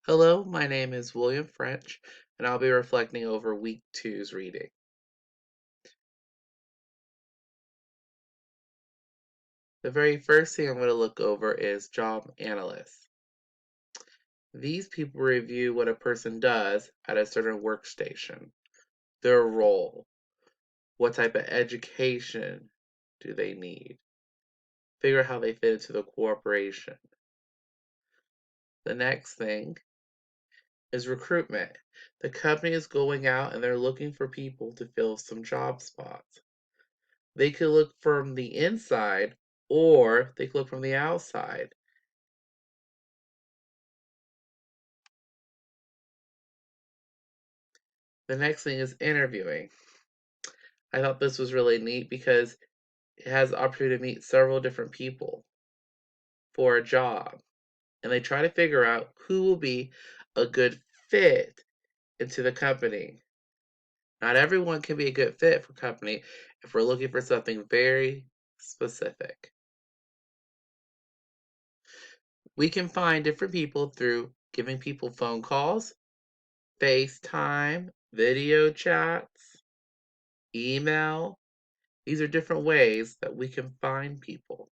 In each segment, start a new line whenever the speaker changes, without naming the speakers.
Hello, my name is William French, and I'll be reflecting over week two's reading. The very first thing I'm going to look over is job analysts. These people review what a person does at a certain workstation, their role, what type of education do they need, figure out how they fit into the corporation. The next thing is recruitment. The company is going out and they're looking for people to fill some job spots. They could look from the inside or they could look from the outside. The next thing is interviewing. I thought this was really neat because it has the opportunity to meet several different people for a job. And they try to figure out who will be a good fit into the company. Not everyone can be a good fit for company if we're looking for something very specific. We can find different people through giving people phone calls, FaceTime, video chats, email. These are different ways that we can find people.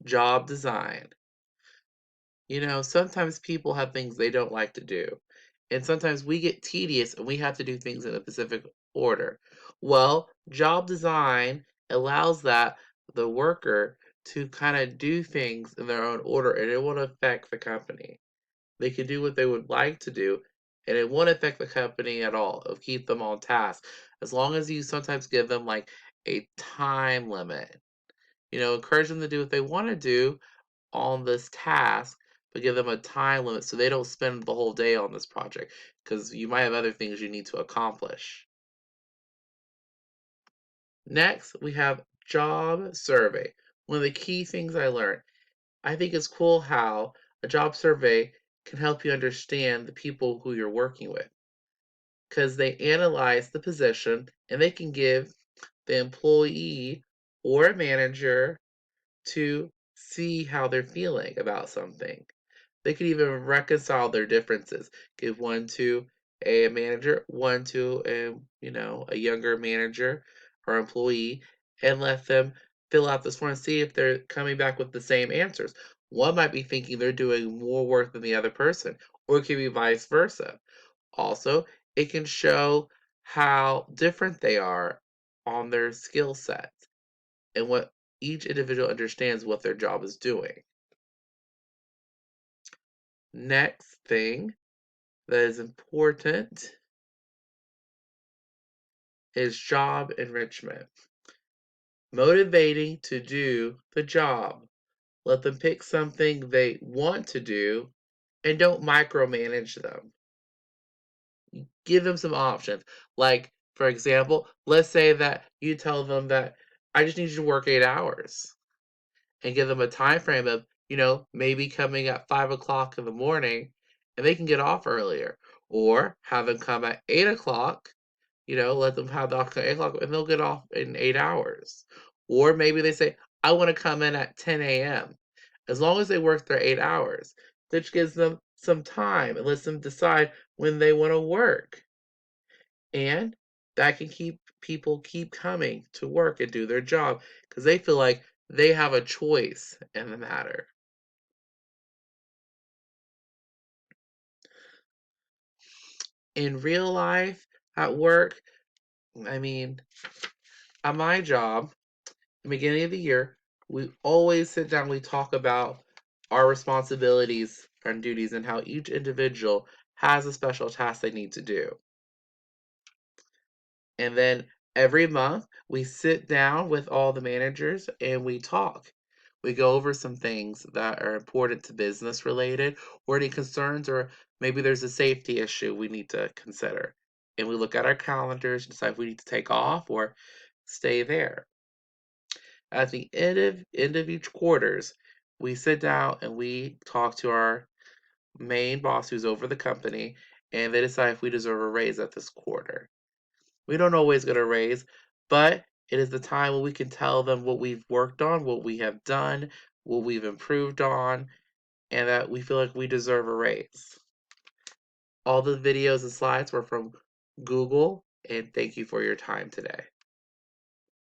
Job design. Sometimes people have things they don't like to do. And sometimes we get tedious and we have to do things in a specific order. Well, job design allows the worker to kind of do things in their own order and it won't affect the company. They can do what they would like to do and it won't affect the company at all. It'll keep them on task. As long as you sometimes give them like a time limit. Encourage them to do what they want to do on this task, but give them a time limit so they don't spend the whole day on this project because you might have other things you need to accomplish. Next, we have job survey. One of the key things I learned. I think it's cool how a job survey can help you understand the people who you're working with because they analyze the position and they can give the employee or manager to see how they're feeling about something. They could even reconcile their differences. Give one to a manager, one to a younger manager or employee, and let them fill out this form and see if they're coming back with the same answers. One might be thinking they're doing more work than the other person, or it could be vice versa. Also, it can show how different they are on their skill sets and what each individual understands what their job is doing. Next thing that is important is job enrichment. Motivating to do the job. Let them pick something they want to do and don't micromanage them. Give them some options. Like, for example, let's say that you tell them that I just need you to work 8 hours and give them a time frame of, maybe coming at 5 o'clock in the morning and they can get off earlier. Or have them come at 8 o'clock. Let them have the option at 8 o'clock and they'll get off in 8 hours. Or maybe they say, I want to come in at 10 a.m. As long as they work their 8 hours, which gives them some time and lets them decide when they want to work. And that can keep people keep coming to work and do their job because they feel like they have a choice in the matter. In real life, at work, I mean, at my job, the beginning of the year, we always sit down, we talk about our responsibilities and duties and how each individual has a special task they need to do. And then every month, we sit down with all the managers and we talk. We go over some things that are important to business related or any concerns, or maybe there's a safety issue we need to consider. And we look at our calendars, decide if we need to take off or stay there. At the end of each quarters, we sit down and we talk to our main boss who's over the company, and they decide if we deserve a raise at this quarter. We don't always get a raise, but it is the time when we can tell them what we've worked on, what we have done, what we've improved on, and that we feel like we deserve a raise. All the videos and slides were from Google, and thank you for your time today.